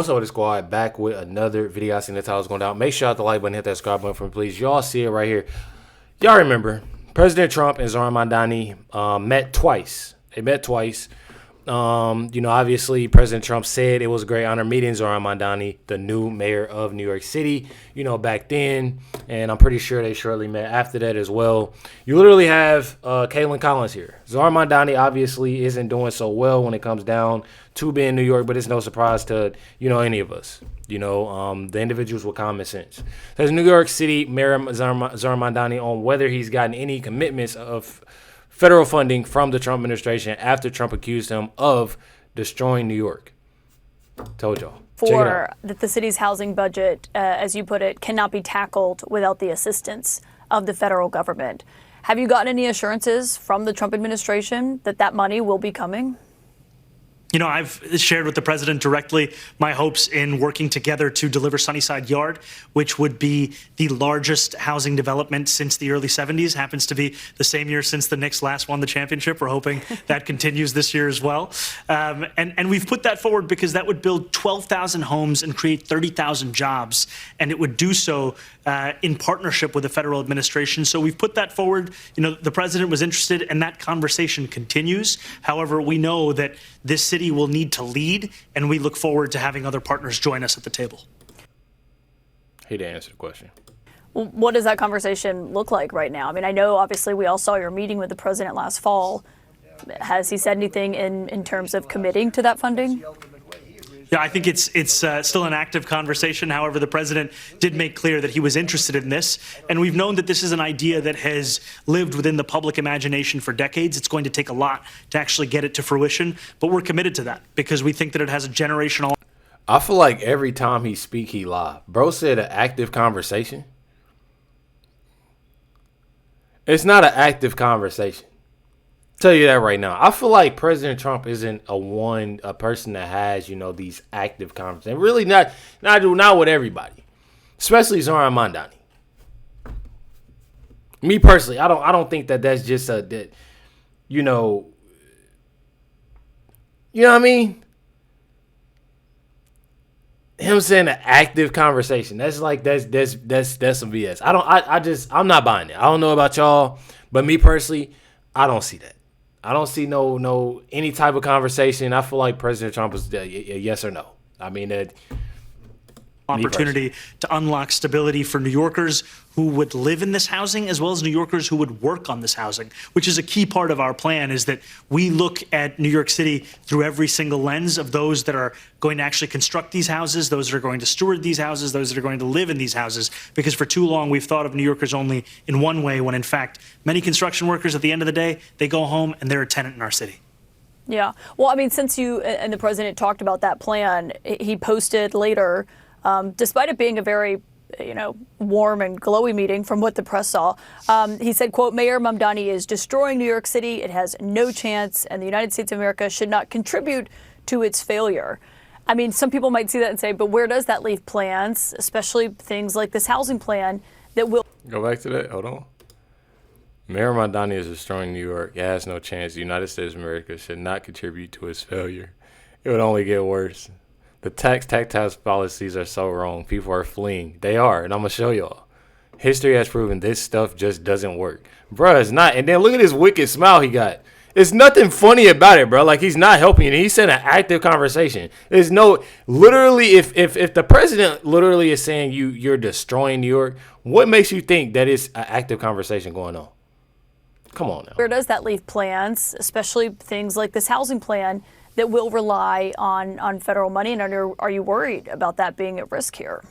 What's up with the squad? Back with another video. I seen the titles going down. Make sure you hit the like button, hit that subscribe button for me, please. Y'all see it right here. Y'all remember, President Trump and Zohran Mamdani met twice. They met twice. Obviously, President Trump said it was a great honor meeting Zohran Mamdani, the new mayor of New York City, back then. And I'm pretty sure they shortly met after that as well. You literally have Caitlin Collins here. Zohran Mamdani obviously isn't doing so well when it comes down to being New York, but it's no surprise to, any of us. The individuals with common sense. There's New York City Mayor Zohran Mamdani on whether he's gotten any commitments of federal funding from the Trump administration after Trump accused him of destroying New York. Told y'all. For that the city's housing budget, as you put it, cannot be tackled without the assistance of the federal government. Have you gotten any assurances from the Trump administration that that money will be coming? I've shared with the president directly my hopes in working together to deliver Sunnyside Yard, which would be the largest housing development since the early 70s. Happens to be the same year since the Knicks last won the championship. We're hoping that continues this year as well. And we've put that forward because that would build 12,000 homes and create 30,000 jobs. And it would do so in partnership with the federal administration. So we've put that forward. The president was interested, and that conversation continues. However, we know that this city will need to lead, and we look forward to having other partners join us at the table. He didn't answer the question. Well, what does that conversation look like right now? I mean, I know obviously we all saw your meeting with the president last fall. Has he said anything in terms of committing to that funding? Yeah, I think it's still an active conversation. However, the president did make clear that he was interested in this. And we've known that this is an idea that has lived within the public imagination for decades. It's going to take a lot to actually get it to fruition. But we're committed to that because we think that it has a generational. I feel like every time he speak, he lie. Bro said an active conversation. It's not an active conversation. Tell you that right now. I feel like President Trump isn't a person that has, these active conversations. Really not with everybody. Especially Zohran Mamdani. Me personally, I don't think that's just you know what I mean? Him saying an active conversation. That's some BS. I'm not buying it. I don't know about y'all, but me personally, I don't see that. I don't see no any type of conversation. I feel like President Trump is a yes or no. I mean, opportunity to unlock stability for New Yorkers who would live in this housing, as well as New Yorkers who would work on this housing, which is a key part of our plan, is that we look at New York City through every single lens of those that are going to actually construct these houses, those that are going to steward these houses, those that are going to live in these houses, because for too long we've thought of New Yorkers only in one way, when in fact many construction workers at the end of the day, they go home and they're a tenant in our city. Yeah. Well, I mean, since you and the president talked about that plan, he posted later, despite it being a very warm and glowy meeting from what the press saw. He said, quote, Mayor Mamdani is destroying New York City. It has no chance, and the United States of America should not contribute to its failure. I mean, some people might see that and say, but where does that leave plans, especially things like this housing plan that will... Go back to that. Hold on. Mayor Mamdani is destroying New York. It has no chance. The United States of America should not contribute to its failure. It would only get worse. The tax policies are so wrong. People are fleeing. They are, and I'm going to show y'all. History has proven this stuff just doesn't work. Bruh, it's not. And then look at this wicked smile he got. There's nothing funny about it, bro. Like, he's not helping you. He said an active conversation. There's no, literally, if the president literally is saying you're destroying New York, what makes you think that it's an active conversation going on? Come on now. Where does that leave plans, especially things like this housing plan, that will rely on federal money? And are you worried about that being at risk here?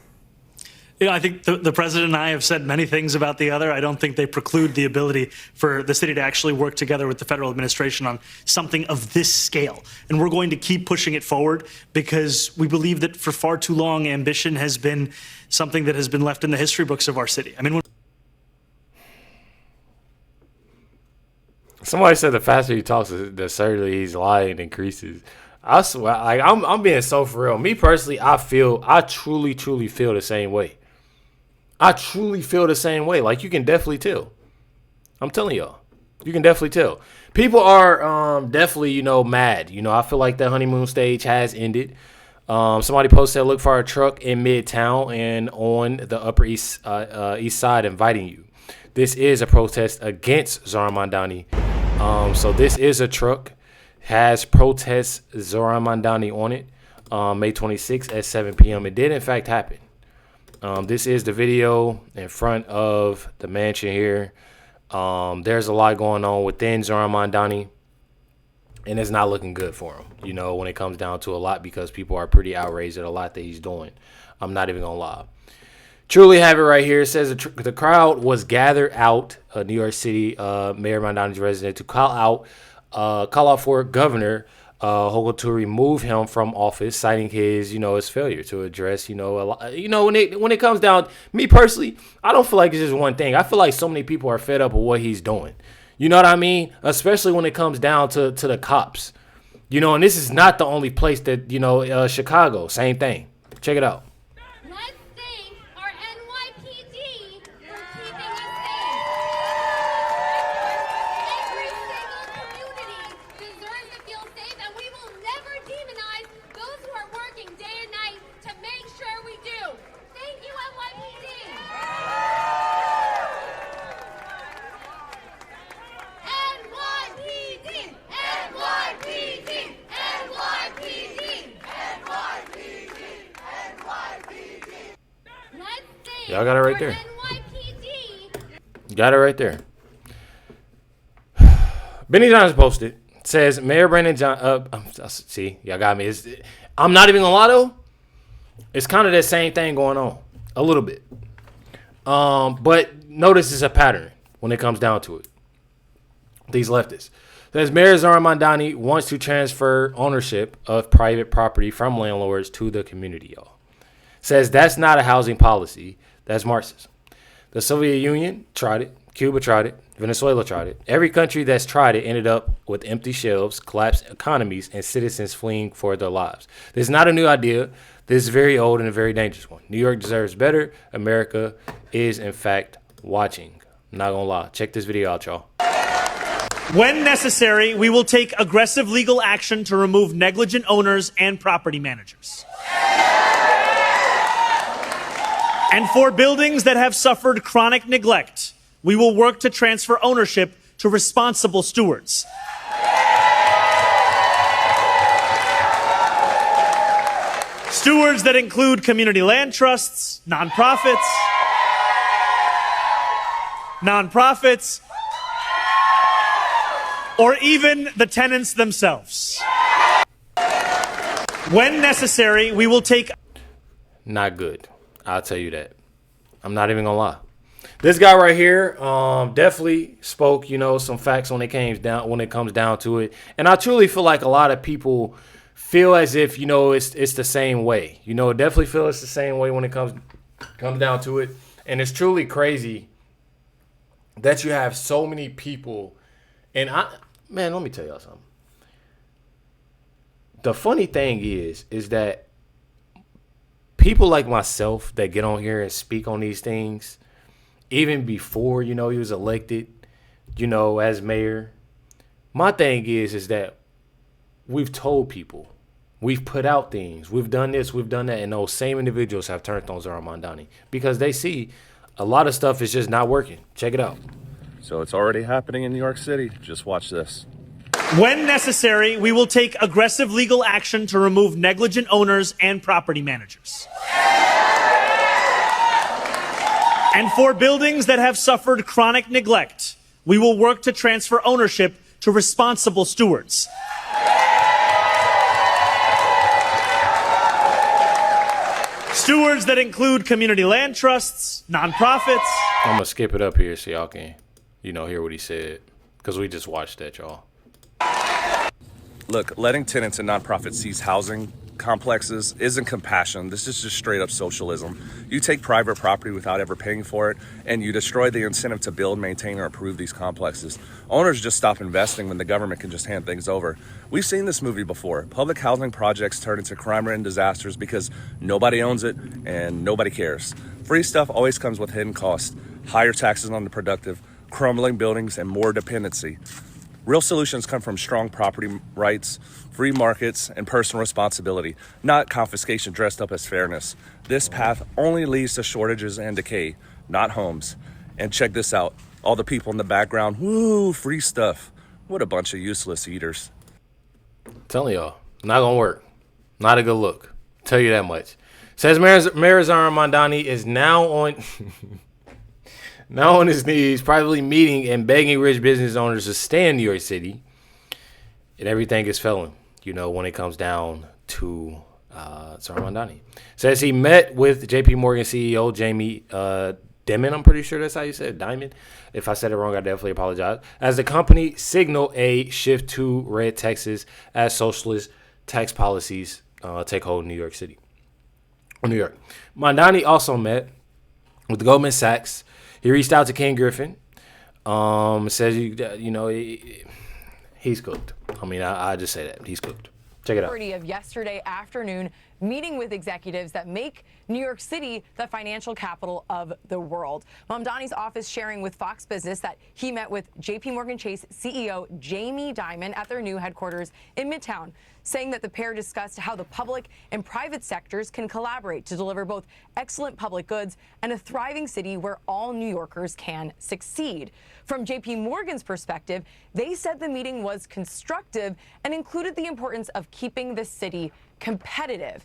I think the president and I have said many things about the other. I don't think they preclude the ability for the city to actually work together with the federal administration on something of this scale. And we're going to keep pushing it forward because we believe that for far too long, ambition has been something that has been left in the history books of our city. I mean, somebody said the faster he talks, the certainly he's lying increases. I swear, like I'm being so for real. Me personally, I truly feel the same way. I truly feel the same way. Like, you can definitely tell. I'm telling y'all, you can definitely tell. People are definitely mad. I feel like the honeymoon stage has ended. Somebody posted, look for a truck in Midtown and on the Upper East Side inviting you. This is a protest against Zohran Mamdani. So this is a truck, has protest Zohran Mamdani on it, May 26th at 7 p.m. It did, in fact, happen. This is the video in front of the mansion here. There's a lot going on within Zohran Mamdani, and it's not looking good for him, you know, when it comes down to a lot, because people are pretty outraged at a lot that he's doing. I'm not even going to lie. Truly have it right here. It says the crowd was gathered out, New York City Mayor Mamdani's residence, to call out for Governor Hochul to remove him from office, citing his, his failure to address, a lot. When it comes down, me personally, I don't feel like it's just one thing. I feel like so many people are fed up with what he's doing. You know what I mean? Especially when it comes down to the cops. And this is not the only place that, Chicago, same thing. Check it out. Let's thank our NYPD for keeping us safe. Every single community deserves to feel safe, and we will never demonize those who are working day and night to make sure we do. Thank you, NYPD. NYPD! NYPD! NYPD! NYPD! NYPD! Let's sing. Y'all got it right for there. NYPD. Got it right there. Benny Johnson posted, says Mayor Brandon John. See, y'all got me. I'm not even gonna lie though. It's kind of that same thing going on a little bit. But notice it's a pattern when it comes down to it. These leftists. Says Mayor Zohran Mamdani wants to transfer ownership of private property from landlords to the community, y'all. Says that's not a housing policy. That's Marxism. The Soviet Union tried it. Cuba tried it. Venezuela tried it. Every country that's tried it ended up with empty shelves, collapsed economies, and citizens fleeing for their lives. This is not a new idea. This is very old and a very dangerous one. New York deserves better. America is, in fact, watching. I'm not going to lie. Check this video out, y'all. When necessary, we will take aggressive legal action to remove negligent owners and property managers. And for buildings that have suffered chronic neglect, we will work to transfer ownership to responsible stewards. Stewards that include community land trusts, nonprofits, or even the tenants themselves. When necessary, we will take... Not good. I'll tell you that. I'm not even gonna lie. This guy right here definitely spoke, some facts when it comes down to it. And I truly feel like a lot of people feel as if, it's the same way. Definitely feel it's the same way when it comes down to it. And it's truly crazy that you have so many people. And man, let me tell y'all something. The funny thing is that people like myself that get on here and speak on these things, even before, he was elected, as mayor. My thing is that we've told people, we've put out things, we've done this, we've done that, and those same individuals have turned on Zohran Mamdani because they see a lot of stuff is just not working. Check it out. So it's already happening in New York City. Just watch this. When necessary, we will take aggressive legal action to remove negligent owners and property managers. And for buildings that have suffered chronic neglect, we will work to transfer ownership to responsible stewards. Stewards that include community land trusts, nonprofits. I'm going to skip it up here so y'all can, hear what he said, because we just watched that, y'all. Look, letting tenants and nonprofits seize housing complexes isn't compassion. This is just straight up socialism. You take private property without ever paying for it, and you destroy the incentive to build, maintain, or improve these complexes. Owners just stop investing when the government can just hand things over. We've seen this movie before. Public housing projects turn into crime-ridden disasters because nobody owns it and nobody cares. Free stuff always comes with hidden costs, higher taxes on the productive, crumbling buildings, and more dependency. Real solutions come from strong property rights, free markets, and personal responsibility, not confiscation dressed up as fairness. This path only leads to shortages and decay, not homes. And check this out. All the people in the background, woo, free stuff. What a bunch of useless eaters. I'm telling y'all, not gonna work. Not a good look. Tell you that much. Says Mayor Zohran Mamdani is now on now on his knees, privately meeting and begging rich business owners to stay in New York City. And everything is failing, when it comes down to Zohran Mamdani. Says he met with JP Morgan CEO Jamie Dimon. I'm pretty sure that's how you said it, Diamond. If I said it wrong, I definitely apologize. As the company signaled a shift to red taxes as socialist tax policies take hold in New York City. New York. Mamdani also met with Goldman Sachs. He reached out to Ken Griffin. Says he's cooked. I mean, I just say that he's cooked. Check it out. Of yesterday afternoon, meeting with executives that make New York City the financial capital of the world. Mamdani's office sharing with Fox Business that he met with JP Morgan Chase CEO Jamie Dimon at their new headquarters in Midtown, saying that the pair discussed how the public and private sectors can collaborate to deliver both excellent public goods and a thriving city where all New Yorkers can succeed. From JP Morgan's perspective, they said the meeting was constructive and included the importance of keeping the city competitive,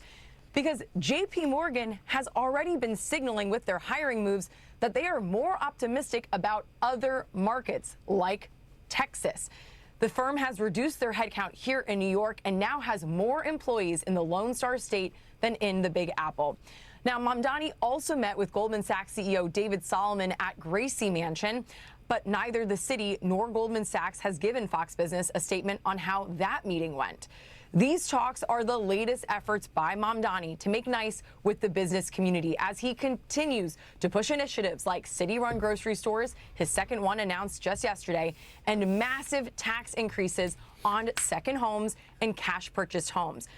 because JP Morgan has already been signaling with their hiring moves that they are more optimistic about other markets like Texas. The firm has reduced their headcount here in New York and now has more employees in the Lone Star State than in the Big Apple. Now, Mamdani also met with Goldman Sachs CEO David Solomon at Gracie Mansion, but neither the city nor Goldman Sachs has given Fox Business a statement on how that meeting went. These talks are the latest efforts by Mamdani to make nice with the business community as he continues to push initiatives like city-run grocery stores, his second one announced just yesterday, and massive tax increases on second homes and cash purchased homes.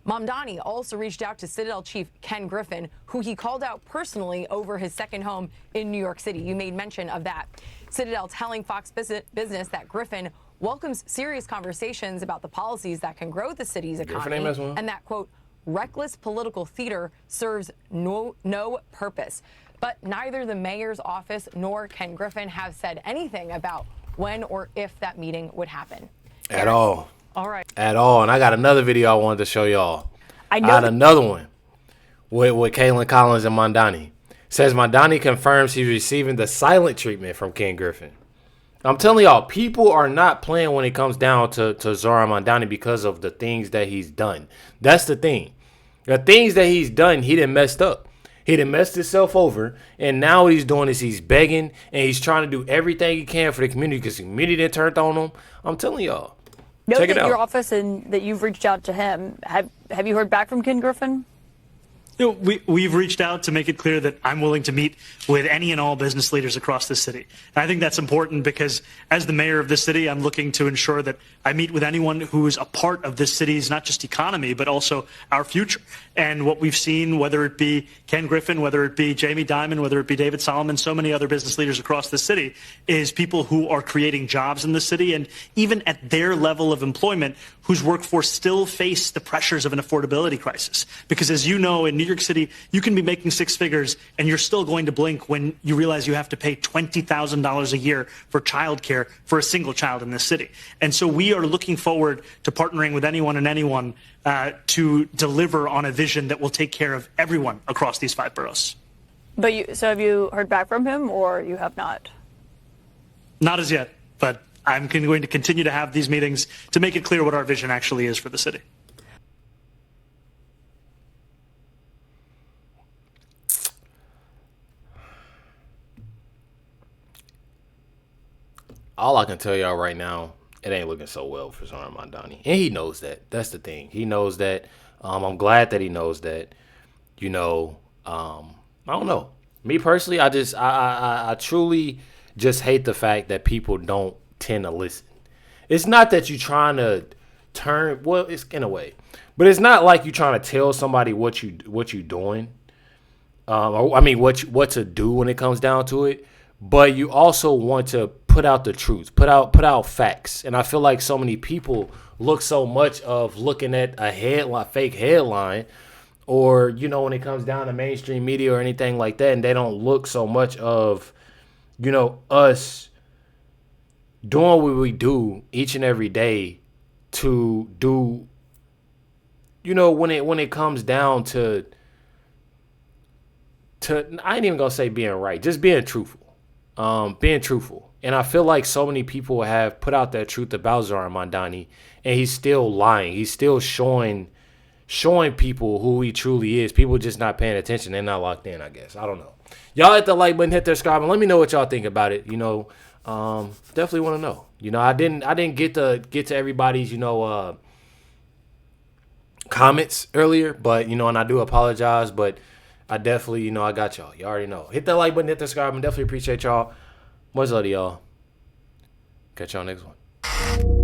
Mamdani also reached out to Citadel chief Ken Griffin, who he called out personally over his second home in New York City. You made mention of that. Citadel telling Fox Business that Griffin welcomes serious conversations about the policies that can grow the city's economy, and that, quote, reckless political theater serves no purpose. But neither the mayor's office nor Ken Griffin have said anything about when or if that meeting would happen. At all. All right. At all. And I got another video I wanted to show y'all. I got another one with Caitlin Collins and Mamdani. Says Mamdani confirms he's receiving the silent treatment from Ken Griffin. I'm telling y'all, people are not playing when it comes down to Zohran Mamdani because of the things that he's done. That's the thing. The things that he's done, he done messed up. He done messed himself over, and now what he's doing is he's begging, and he's trying to do everything he can for the community because the community done turned on him. I'm telling y'all. Check it out. Your office and that you've reached out to him. Have you heard back from Ken Griffin? We've reached out to make it clear that I'm willing to meet with any and all business leaders across the city. And I think that's important because as the mayor of this city, I'm looking to ensure that I meet with anyone who is a part of this city's not just economy, but also our future. And what we've seen, whether it be Ken Griffin, whether it be Jamie Dimon, whether it be David Solomon, so many other business leaders across the city, is people who are creating jobs in the city and even at their level of employment, whose workforce still face the pressures of an affordability crisis. Because as you know, in New York City, you can be making six figures and you're still going to blink when you realize you have to pay $20,000 a year for childcare for a single child in this city. And so we are looking forward to partnering with anyone and anyone to deliver on a vision that will take care of everyone across these 5 boroughs. So have you heard back from him, or you have not? Not as yet, but I'm going to continue to have these meetings to make it clear what our vision actually is for the city. All I can tell y'all right now, it ain't looking so well for Zohran Mamdani. And he knows that. That's the thing. He knows that. I'm glad that he knows that. I don't know. Me personally, I truly just hate the fact that people don't tend to listen. It's not that you're trying to turn, well, it's in a way. But it's not like you're trying to tell somebody what you doing. What to do when it comes down to it. But you also want to put out the truth, put out facts. And I feel like so many people look so much of looking at a headline, fake headline, or, you know, when it comes down to mainstream media or anything like that, and they don't look so much of, you know, us doing what we do each and every day to do, you know, when it comes down to I ain't even gonna say being right, just being truthful. Being truthful. And I feel like so many people have put out that truth about Zohran Mamdani, and he's still lying. He's still showing people who he truly is. People just not paying attention. They're not locked in, I guess. I don't know. Y'all hit the like button, hit that subscribe, and let me know what y'all think about it. You know, definitely want to know. You know, I didn't get to everybody's, you know, comments earlier, but, you know, and I do apologize, but I definitely, you know, I got y'all. You already know. Hit that like button, hit that subscribe, and definitely appreciate y'all. Much love to y'all. Catch y'all next one.